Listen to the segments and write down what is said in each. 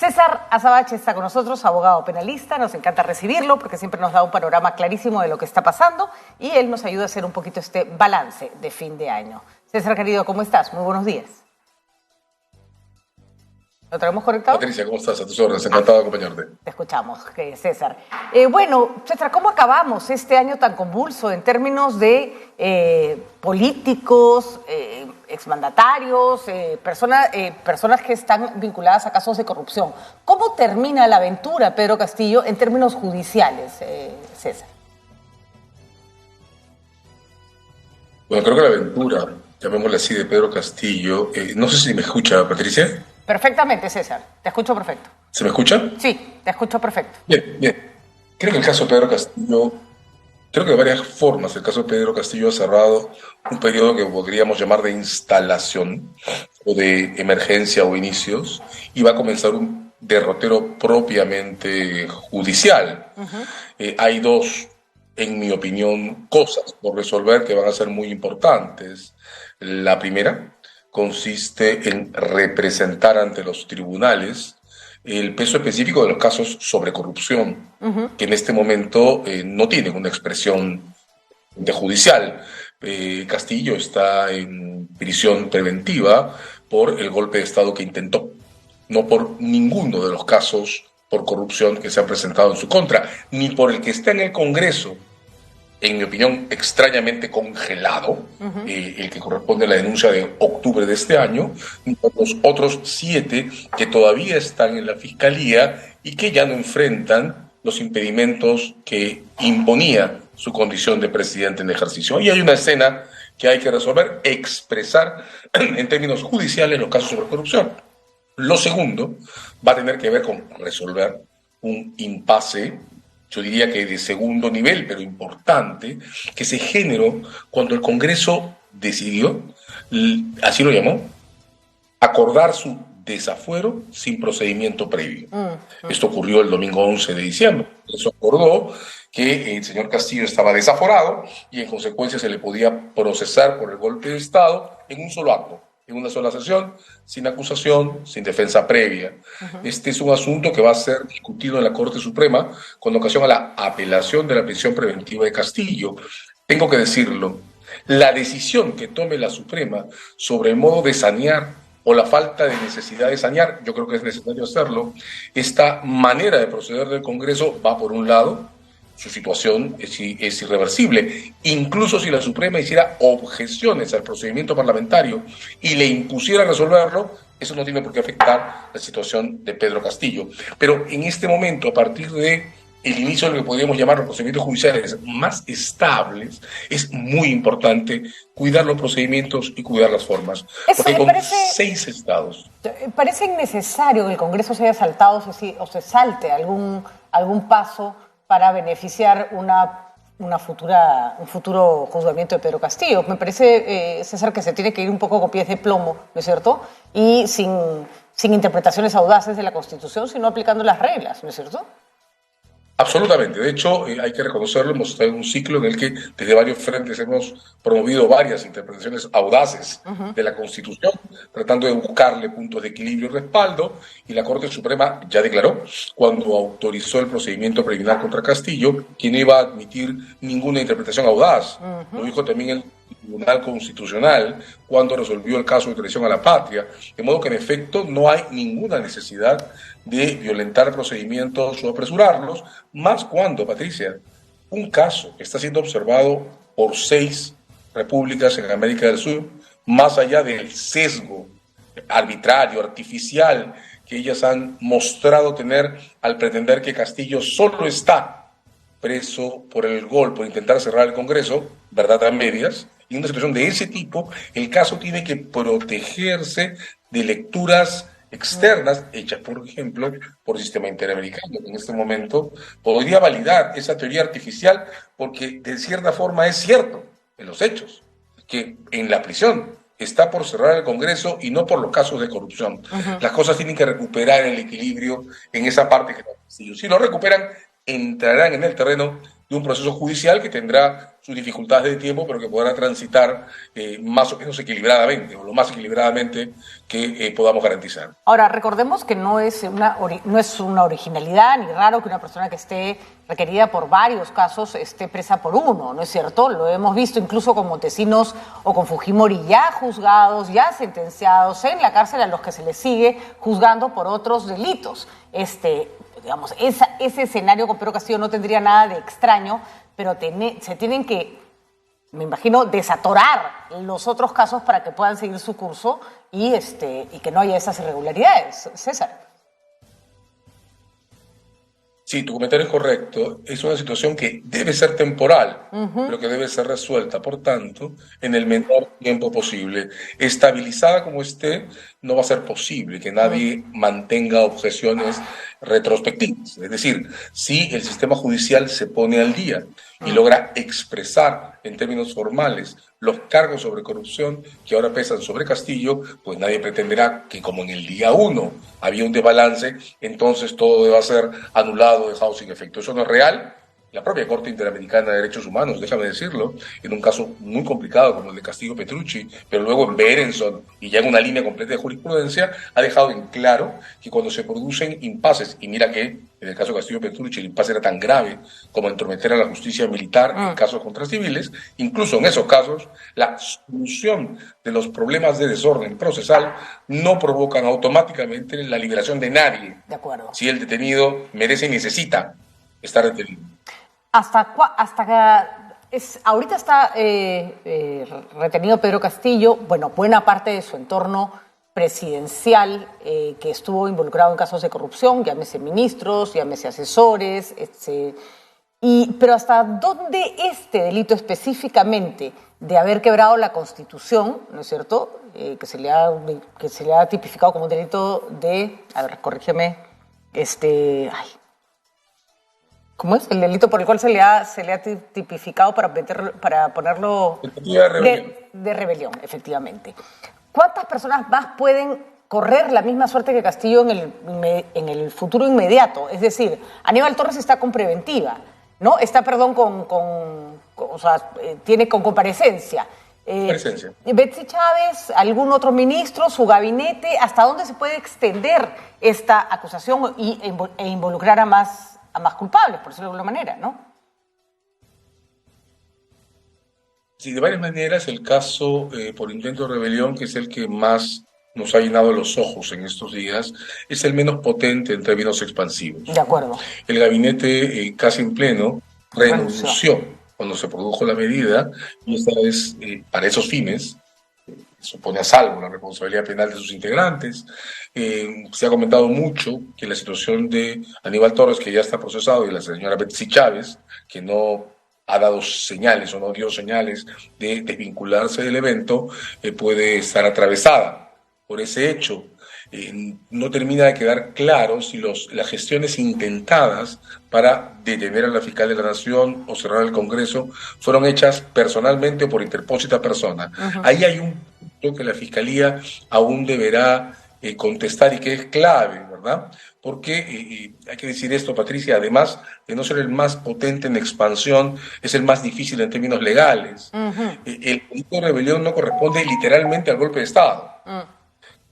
César Azabache está con nosotros, abogado penalista. Nos encanta recibirlo porque siempre nos da un panorama clarísimo de lo que está pasando y él nos ayuda a hacer un poquito este balance de fin de año. César, querido, ¿cómo estás? Muy buenos días. ¿Lo tenemos conectado? Patricia, ¿cómo estás? A tus órdenes, encantado de acompañarte. Te escuchamos, César. Bueno, César, ¿cómo acabamos este año tan convulso en términos de políticos, exmandatarios, personas que están vinculadas a casos de corrupción? ¿Cómo termina la aventura, Pedro Castillo, en términos judiciales, César? Bueno, creo que la aventura, llamémosle así, de Pedro Castillo, no sé si me escucha, Patricia. Perfectamente, César. Te escucho perfecto. ¿Se me escucha? Sí, te escucho perfecto. Bien, bien. Creo que el caso de Pedro Castillo, creo que de varias formas, el caso de Pedro Castillo ha cerrado un periodo que podríamos llamar de instalación o de emergencia o inicios y va a comenzar un derrotero propiamente judicial. Hay dos, en mi opinión, cosas por resolver que van a ser muy importantes. La primera consiste en representar ante los tribunales el peso específico de los casos sobre corrupción, que en este momento no tienen una expresión de judicial. Castillo está en prisión preventiva por el golpe de Estado que intentó, no por ninguno de los casos por corrupción que se han presentado en su contra, ni por el que está en el Congreso, en mi opinión, extrañamente congelado, el que corresponde a la denuncia de octubre de este año, y los otros 7 que todavía están en la Fiscalía y que ya no enfrentan los impedimentos que imponía su condición de presidente en ejercicio. Y hay una escena que hay que resolver, expresar en términos judiciales los casos sobre corrupción. Lo segundo va a tener que ver con resolver un impasse, yo diría que de segundo nivel, pero importante, que se generó cuando el Congreso decidió, así lo llamó, acordar su desafuero sin procedimiento previo. Esto ocurrió el domingo 11 de diciembre. Eso acordó que el señor Castillo estaba desaforado y en consecuencia se le podía procesar por el golpe de Estado en un solo acto, en una sola sesión, sin acusación, sin defensa previa. Este es un asunto que va a ser discutido en la Corte Suprema con ocasión a la apelación de la prisión preventiva de Castillo. Tengo que decirlo, la decisión que tome la Suprema sobre el modo de sanear o la falta de necesidad de sanear, yo creo que es necesario hacerlo, esta manera de proceder del Congreso va por un lado, su situación es irreversible. Incluso si la Suprema hiciera objeciones al procedimiento parlamentario y le impusiera resolverlo, eso no tiene por qué afectar la situación de Pedro Castillo. Pero en este momento, a partir de el inicio de lo que podríamos llamar los procedimientos judiciales más estables, es muy importante cuidar los procedimientos y cuidar las formas. Porque con 6 estados... ¿Parece innecesario que el Congreso se haya saltado o se salte algún paso para beneficiar un futuro juzgamiento de Pedro Castillo? Me parece, César, que se tiene que ir un poco con pies de plomo, ¿no es cierto? Y sin interpretaciones audaces de la Constitución, sino aplicando las reglas, ¿no es cierto? Absolutamente. De hecho, hay que reconocerlo, hemos estado en un ciclo en el que desde varios frentes hemos promovido varias interpretaciones audaces de la Constitución, tratando de buscarle puntos de equilibrio y respaldo, y la Corte Suprema ya declaró, cuando autorizó el procedimiento preliminar contra Castillo, que no iba a admitir ninguna interpretación audaz. Lo dijo también el Tribunal Constitucional cuando resolvió el caso de traición a la patria, de modo que en efecto no hay ninguna necesidad de violentar procedimientos o apresurarlos, más cuando, Patricia, un caso que está siendo observado por 6 repúblicas en América del Sur, más allá del sesgo arbitrario, artificial, que ellas han mostrado tener al pretender que Castillo solo está preso por el gol, por intentar cerrar el Congreso, verdad a medias, y en una situación de ese tipo, el caso tiene que protegerse de lecturas externas, hechas, por ejemplo, por el sistema interamericano, que en este momento podría validar esa teoría artificial, porque de cierta forma es cierto, en los hechos, que en la prisión está por cerrar el Congreso y no por los casos de corrupción. Las cosas tienen que recuperar el equilibrio en esa parte que no. Si lo recuperan, entrarán en el terreno de un proceso judicial que tendrá sus dificultades de tiempo, pero que podrá transitar más o menos equilibradamente, o lo más equilibradamente que podamos garantizar. Ahora, recordemos que no es una originalidad ni raro que una persona que esté requerida por varios casos esté presa por uno, ¿no es cierto? Lo hemos visto incluso con Montesinos o con Fujimori ya juzgados, ya sentenciados en la cárcel, a los que se les sigue juzgando por otros delitos. Digamos, ese escenario con Pedro Castillo no tendría nada de extraño, pero se tienen que, me imagino, desatorar los otros casos para que puedan seguir su curso y que no haya esas irregularidades. César. Sí, tu comentario es correcto. Es una situación que debe ser temporal, pero que debe ser resuelta, por tanto, en el menor tiempo posible. Estabilizada como esté, no va a ser posible que nadie mantenga objeciones retrospectivas. Es decir, si el sistema judicial se pone al día y logra expresar en términos formales los cargos sobre corrupción que ahora pesan sobre Castillo, pues nadie pretenderá que como en el día 1 había un desbalance, entonces todo deba ser anulado, dejado sin efecto. Eso no es real. La propia Corte Interamericana de Derechos Humanos, déjame decirlo, en un caso muy complicado como el de Castillo Petrucci, pero luego en Berenson y ya en una línea completa de jurisprudencia, ha dejado en claro que cuando se producen impases, y mira que en el caso de Castillo Petrucci el impasse era tan grave como entrometer a la justicia militar en casos contra civiles, incluso en esos casos la solución de los problemas de desorden procesal no provocan automáticamente la liberación de nadie. De acuerdo. Si el detenido merece y necesita estar detenido. Ahorita está retenido Pedro Castillo, bueno, buena parte de su entorno presidencial que estuvo involucrado en casos de corrupción, llámese ministros, llámese asesores, pero ¿hasta dónde este delito específicamente de haber quebrado la Constitución, ¿no es cierto?, que se le ha tipificado como un delito de, a ver, corrígeme, ¿cómo es? El delito por el cual se le ha tipificado para ponerlo de rebelión, efectivamente. ¿Cuántas personas más pueden correr la misma suerte que Castillo en el futuro inmediato? Es decir, Aníbal Torres está con preventiva, ¿no? Está, perdón, tiene con comparecencia. Betsy Chávez, algún otro ministro, su gabinete, ¿hasta dónde se puede extender esta acusación e involucrar a más culpables, por decirlo de alguna manera, ¿no? Sí, de varias maneras el caso por intento de rebelión, que es el que más nos ha llenado los ojos en estos días, es el menos potente en términos expansivos. De acuerdo. El gabinete casi en pleno renunció cuando se produjo la medida y esta vez para esos fines se pone a salvo la responsabilidad penal de sus integrantes. Se ha comentado mucho que la situación de Aníbal Torres, que ya está procesado, y la señora Betsy Chávez, que no ha dado señales o no dio señales de desvincularse del evento, puede estar atravesada por ese hecho. No termina de quedar claro si las gestiones intentadas para detener a la fiscal de la Nación o cerrar el Congreso fueron hechas personalmente o por interpósita persona. Ahí hay un punto que la Fiscalía aún deberá contestar y que es clave, ¿verdad? Porque hay que decir esto, Patricia, además de no ser el más potente en expansión, es el más difícil en términos legales. El delito de rebelión no corresponde literalmente al golpe de Estado.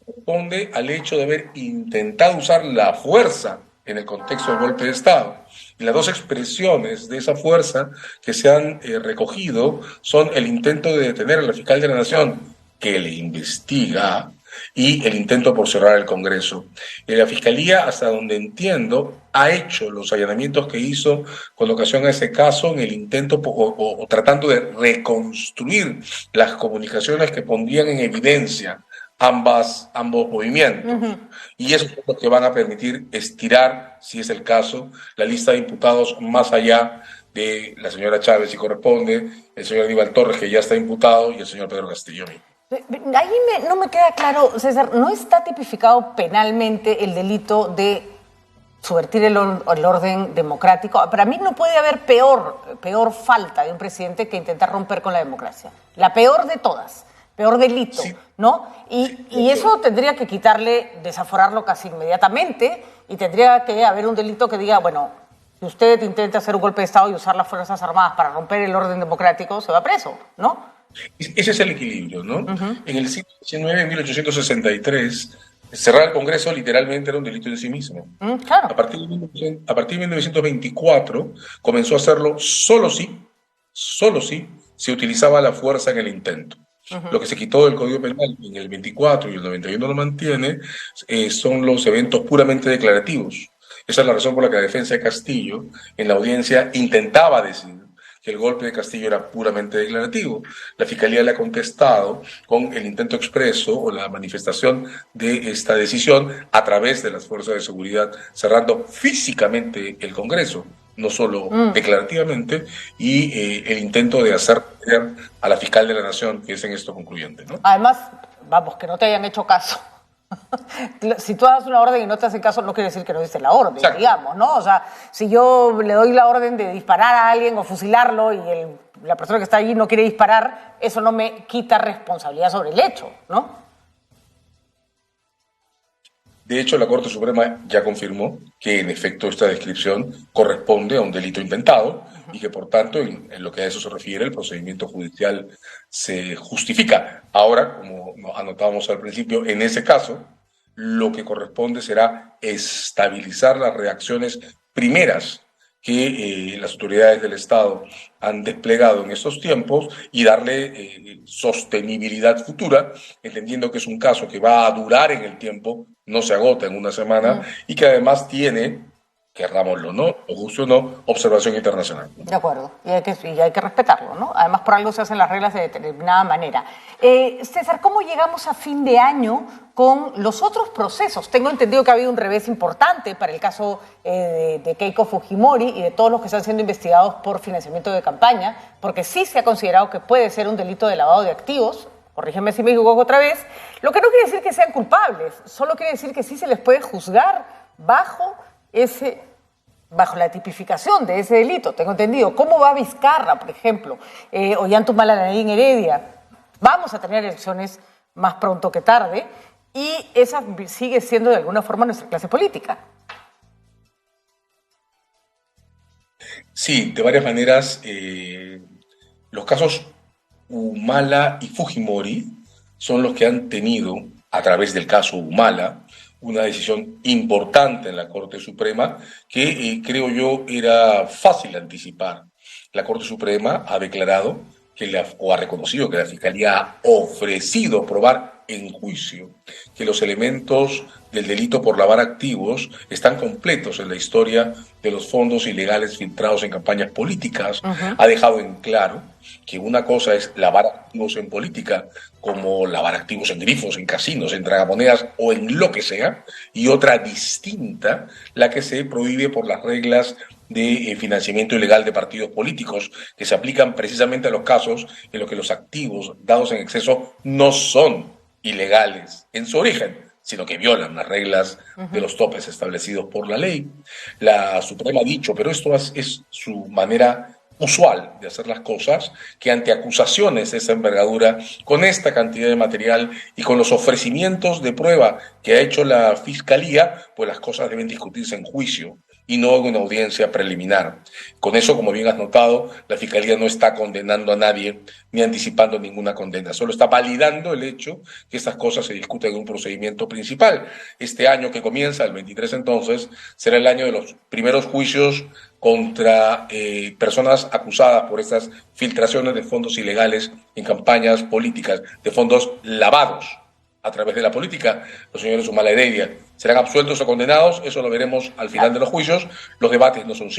Corresponde al hecho de haber intentado usar la fuerza en el contexto del golpe de Estado. Y las dos expresiones de esa fuerza que se han recogido son el intento de detener a la fiscal de la Nación, que le investiga, y el intento por cerrar el Congreso. La Fiscalía, hasta donde entiendo, ha hecho los allanamientos que hizo con ocasión a ese caso en el intento o tratando de reconstruir las comunicaciones que pondrían en evidencia ambos movimientos. Y eso es lo que van a permitir estirar, si es el caso, la lista de imputados más allá de la señora Chávez, si corresponde, el señor Aníbal Torres, que ya está imputado, y el señor Pedro Castillo mismo. Ahí no me queda claro, César, ¿no está tipificado penalmente el delito de subvertir el orden democrático? Para mí no puede haber peor falta de un presidente que intentar romper con la democracia. La peor de todas, peor delito, sí. ¿No? Y eso tendría que quitarle, desaforarlo casi inmediatamente, y tendría que haber un delito que diga, bueno, si usted intenta hacer un golpe de Estado y usar las Fuerzas Armadas para romper el orden democrático, se va preso, ¿no? Ese es el equilibrio, ¿no? En el siglo XIX, en 1863, cerrar el Congreso literalmente era un delito en sí mismo. Claro. A partir de 1924 comenzó a hacerlo solo si se utilizaba la fuerza en el intento. Lo que se quitó del Código Penal en el 24 y el 91 lo mantiene, son los eventos puramente declarativos. Esa es la razón por la que la defensa de Castillo en la audiencia intentaba decir que el golpe de Castillo era puramente declarativo. La Fiscalía le ha contestado con el intento expreso o la manifestación de esta decisión a través de las fuerzas de seguridad, cerrando físicamente el Congreso, no solo declarativamente, y el intento de hacer creer a la fiscal de la Nación que es en esto concluyente, ¿no? Además, vamos, que no te hayan hecho caso. Si tú das una orden y no te hacen caso, no quiere decir que no diste la orden, Exacto. digamos, ¿no? O sea, si yo le doy la orden de disparar a alguien o fusilarlo y la persona que está allí no quiere disparar, eso no me quita responsabilidad sobre el hecho, ¿no? De hecho, la Corte Suprema ya confirmó que, en efecto, esta descripción corresponde a un delito intentado y que, por tanto, en lo que a eso se refiere, el procedimiento judicial se justifica. Ahora, como anotábamos al principio, en ese caso, lo que corresponde será estabilizar las reacciones primeras que las autoridades del Estado han desplegado en estos tiempos y darle sostenibilidad futura, entendiendo que es un caso que va a durar en el tiempo, no se agota en una semana y que además tiene, querrámoslo, ¿no? O guste o no, observación internacional. De acuerdo, y hay que respetarlo, ¿no? Además, por algo se hacen las reglas de determinada manera. César, ¿cómo llegamos a fin de año con los otros procesos? Tengo entendido que ha habido un revés importante para el caso de Keiko Fujimori y de todos los que están siendo investigados por financiamiento de campaña, porque sí se ha considerado que puede ser un delito de lavado de activos. Corrígeme si me equivoco otra vez. Lo que no quiere decir que sean culpables, solo quiere decir que sí se les puede juzgar bajo la tipificación de ese delito, tengo entendido. ¿Cómo va Vizcarra, por ejemplo? Ollanta Nadine Heredia. Vamos a tener elecciones más pronto que tarde y esa sigue siendo de alguna forma nuestra clase política. Sí, de varias maneras, los casos Humala y Fujimori son los que han tenido, a través del caso Humala, una decisión importante en la Corte Suprema que creo yo era fácil anticipar. La Corte Suprema ha declarado o ha reconocido que la Fiscalía ha ofrecido probar en juicio que los elementos del delito por lavar activos están completos en la historia de los fondos ilegales filtrados en campañas políticas. Ha dejado en claro que una cosa es lavar activos en política, como lavar activos en grifos, en casinos, en tragamonedas o en lo que sea, y otra distinta, la que se prohíbe por las reglas de financiamiento ilegal de partidos políticos, que se aplican precisamente a los casos en los que los activos dados en exceso no son ilegales en su origen, sino que violan las reglas de los topes establecidos por la ley. La Suprema ha dicho, pero esto es su manera usual de hacer las cosas, que ante acusaciones de esa envergadura, con esta cantidad de material y con los ofrecimientos de prueba que ha hecho la Fiscalía, pues las cosas deben discutirse en juicio y no en una audiencia preliminar. Con eso, como bien has notado, la Fiscalía no está condenando a nadie ni anticipando ninguna condena, solo está validando el hecho que estas cosas se discuten en un procedimiento principal. Este año que comienza, el 23 entonces, será el año de los primeros juicios contra personas acusadas por estas filtraciones de fondos ilegales en campañas políticas, de fondos lavados a través de la política. Los señores Humala Heredia serán absueltos o condenados, eso lo veremos al final de los juicios. Los debates no son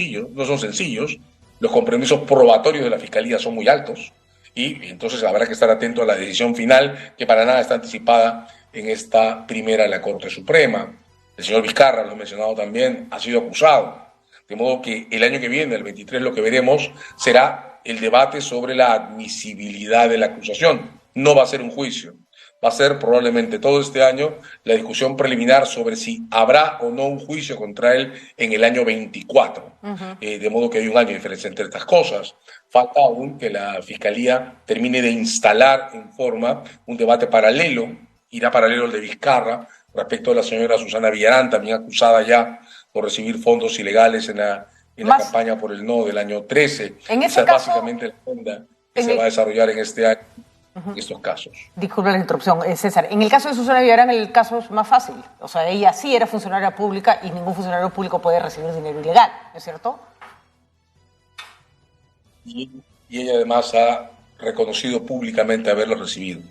sencillos, los compromisos probatorios de la Fiscalía son muy altos y entonces habrá que estar atento a la decisión final, que para nada está anticipada en esta primera de la Corte Suprema. El señor Vizcarra, lo he mencionado también, ha sido acusado, de modo que el año que viene, el 23, lo que veremos será el debate sobre la admisibilidad de la acusación. No va a ser un juicio. Va a ser probablemente todo este año la discusión preliminar sobre si habrá o no un juicio contra él en el año 24. De modo que hay un año de diferencia entre estas cosas. Falta aún que la Fiscalía termine de instalar en forma un debate paralelo, irá paralelo al de Vizcarra, respecto a la señora Susana Villarán, también acusada ya por recibir fondos ilegales en la en la campaña por el no del año 13. En Esa es caso, básicamente la agenda que se va a desarrollar en este año. Estos casos. Disculpe la interrupción, César. En el caso de Susana Villarán, el caso es más fácil. O sea, ella sí era funcionaria pública y ningún funcionario público puede recibir dinero ilegal, ¿no es cierto? Y ella además ha reconocido públicamente haberlo recibido.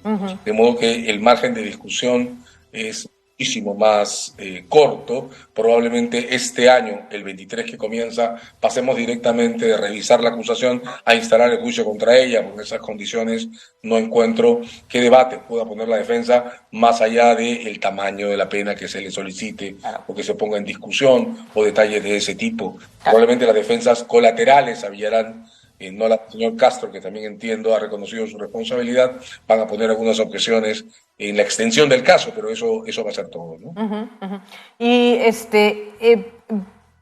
De modo que el margen de discusión es muchísimo más corto. Probablemente este año, el 23 que comienza, pasemos directamente de revisar la acusación a instalar el juicio contra ella, porque en esas condiciones no encuentro qué debate pueda poner la defensa más allá del tamaño de la pena que se le solicite o que se ponga en discusión o detalles de ese tipo. Probablemente las defensas colaterales a Villarán, no la señor Castro, que también entiendo ha reconocido su responsabilidad, van a poner algunas objeciones en la extensión del caso, pero eso va a ser todo, ¿no? Y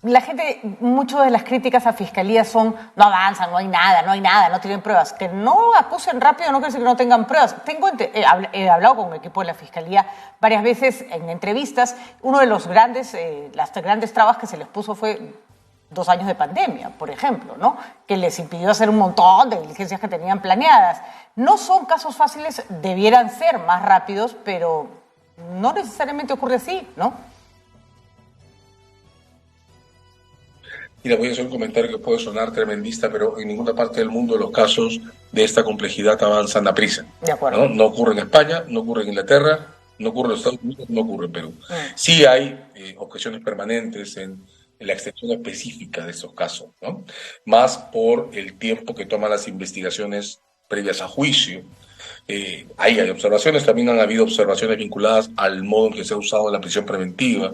la gente, muchas de las críticas a Fiscalía son no avanzan, no hay nada, no tienen pruebas. Que no acusen rápido no quiere decir que no tengan pruebas. He hablado con un equipo de la Fiscalía varias veces en entrevistas. Uno de las grandes trabas que se les puso fue 2 años de pandemia, por ejemplo, ¿no? Que les impidió hacer un montón de diligencias que tenían planeadas. No son casos fáciles, debieran ser más rápidos, pero no necesariamente ocurre así, ¿no? Mira, voy a hacer un comentario que puede sonar tremendista, pero en ninguna parte del mundo los casos de esta complejidad avanzan a prisa. De acuerdo. No ocurre en España, no ocurre en Inglaterra, no ocurre en los Estados Unidos, no ocurre en Perú. Sí hay objeciones permanentes en la extensión específica de esos casos, ¿no? Más por el tiempo que toman las investigaciones previas a juicio. Ahí hay observaciones, también han habido observaciones vinculadas al modo en que se ha usado la prisión preventiva.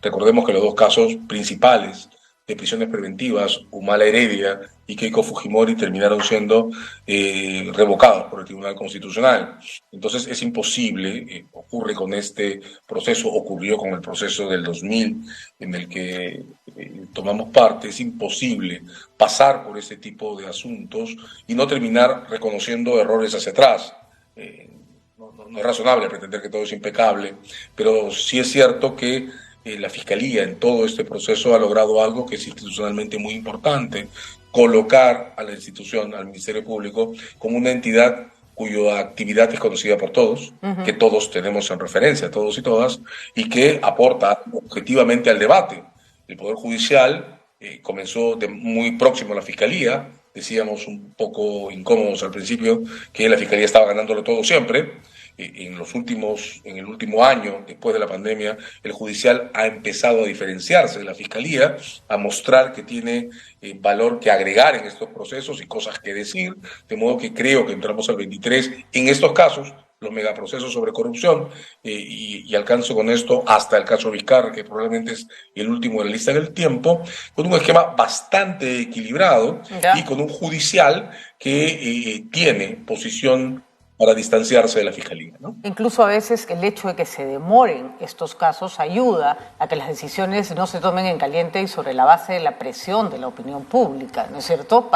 Recordemos que los 2 casos principales de prisiones preventivas, Humala Heredia y Keiko Fujimori, terminaron siendo revocados por el Tribunal Constitucional. Entonces es imposible, ocurre con este proceso, ocurrió con el proceso del 2000 en el que tomamos parte, es imposible pasar por ese tipo de asuntos y no terminar reconociendo errores hacia atrás. No es razonable pretender que todo es impecable, pero sí es cierto que la Fiscalía en todo este proceso ha logrado algo que es institucionalmente muy importante: colocar a la institución, al Ministerio Público, como una entidad cuya actividad es conocida por todos, que todos tenemos en referencia, todos y todas, y que aporta objetivamente al debate. El Poder Judicial comenzó muy próximo a la Fiscalía. Decíamos un poco incómodos al principio que la Fiscalía estaba ganándolo todo siempre. En el último año, después de la pandemia, el judicial ha empezado a diferenciarse de la Fiscalía, a mostrar que tiene valor que agregar en estos procesos y cosas que decir, de modo que creo que entramos al 23 en estos casos, los megaprocesos sobre corrupción, y alcanzo con esto hasta el caso Vizcarra, que probablemente es el último de la lista del tiempo, con un esquema bastante equilibrado y con un judicial que tiene posición para distanciarse de la Fiscalía, ¿no? Incluso a veces el hecho de que se demoren estos casos ayuda a que las decisiones no se tomen en caliente y sobre la base de la presión de la opinión pública, ¿no es cierto?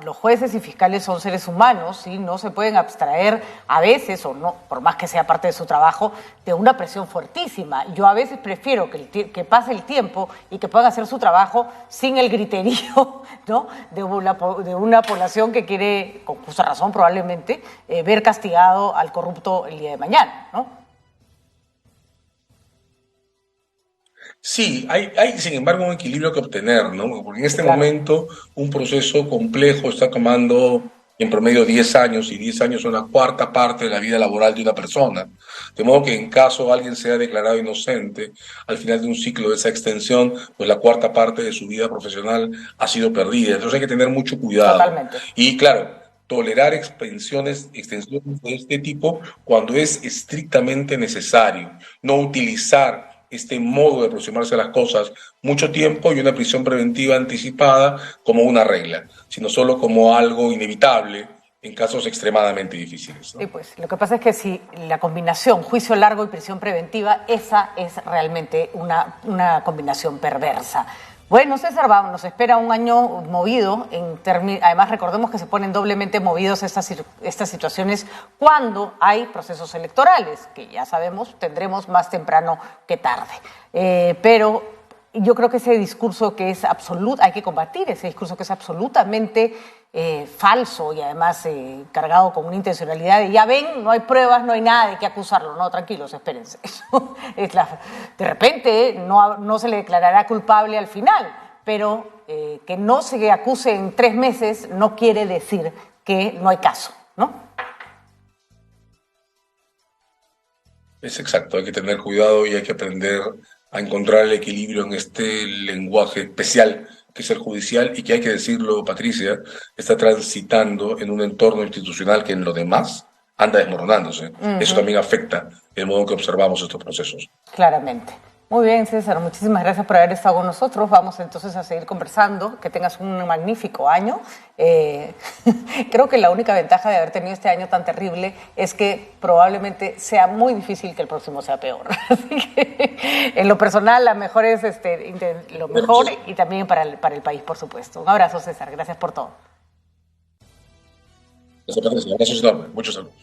Los jueces y fiscales son seres humanos y no se pueden abstraer a veces, o no, por más que sea parte de su trabajo, de una presión fuertísima. Yo a veces prefiero que pase el tiempo y que puedan hacer su trabajo sin el griterío, ¿no?, de una población que quiere, con justa razón probablemente, ver castigado al corrupto el día de mañana, ¿no? Sí, hay sin embargo un equilibrio que obtener, ¿no? Porque en este momento un proceso complejo está tomando en promedio 10 años, y 10 años son la cuarta parte de la vida laboral de una persona. De modo que en caso alguien sea declarado inocente, al final de un ciclo de esa extensión, pues la cuarta parte de su vida profesional ha sido perdida. Entonces hay que tener mucho cuidado. Totalmente. Y claro, tolerar extensiones de este tipo cuando es estrictamente necesario, no utilizar este modo de aproximarse a las cosas mucho tiempo y una prisión preventiva anticipada como una regla, sino solo como algo inevitable en casos extremadamente difíciles, ¿no? Sí, pues lo que pasa es que si la combinación juicio largo y prisión preventiva, esa es realmente una combinación perversa. Bueno, César, nos espera un año movido. Además, recordemos que se ponen doblemente movidos estas situaciones cuando hay procesos electorales, que ya sabemos tendremos más temprano que tarde. Pero yo creo que ese discurso que es absoluto, hay que combatir ese discurso que es absolutamente falso y además cargado con una intencionalidad de ya ven, no hay pruebas, no hay nada de qué acusarlo. No, tranquilos, espérense. De repente no se le declarará culpable al final, pero que no se acuse en 3 meses no quiere decir que no hay caso, ¿no? Es exacto, hay que tener cuidado y hay que aprender a encontrar el equilibrio en este lenguaje especial que es el judicial y que hay que decirlo, Patricia, está transitando en un entorno institucional que en lo demás anda desmoronándose. Eso también afecta el modo en que observamos estos procesos. Claramente. Muy bien, César, muchísimas gracias por haber estado con nosotros. Vamos entonces a seguir conversando. Que tengas un magnífico año. Creo que la única ventaja de haber tenido este año tan terrible es que probablemente sea muy difícil que el próximo sea peor. Así que en lo personal, la mejor es lo mejor y también para el país, por supuesto. Un abrazo, César. Gracias por todo. Gracias, Patricia. Abrazos enormes. Muchos saludos.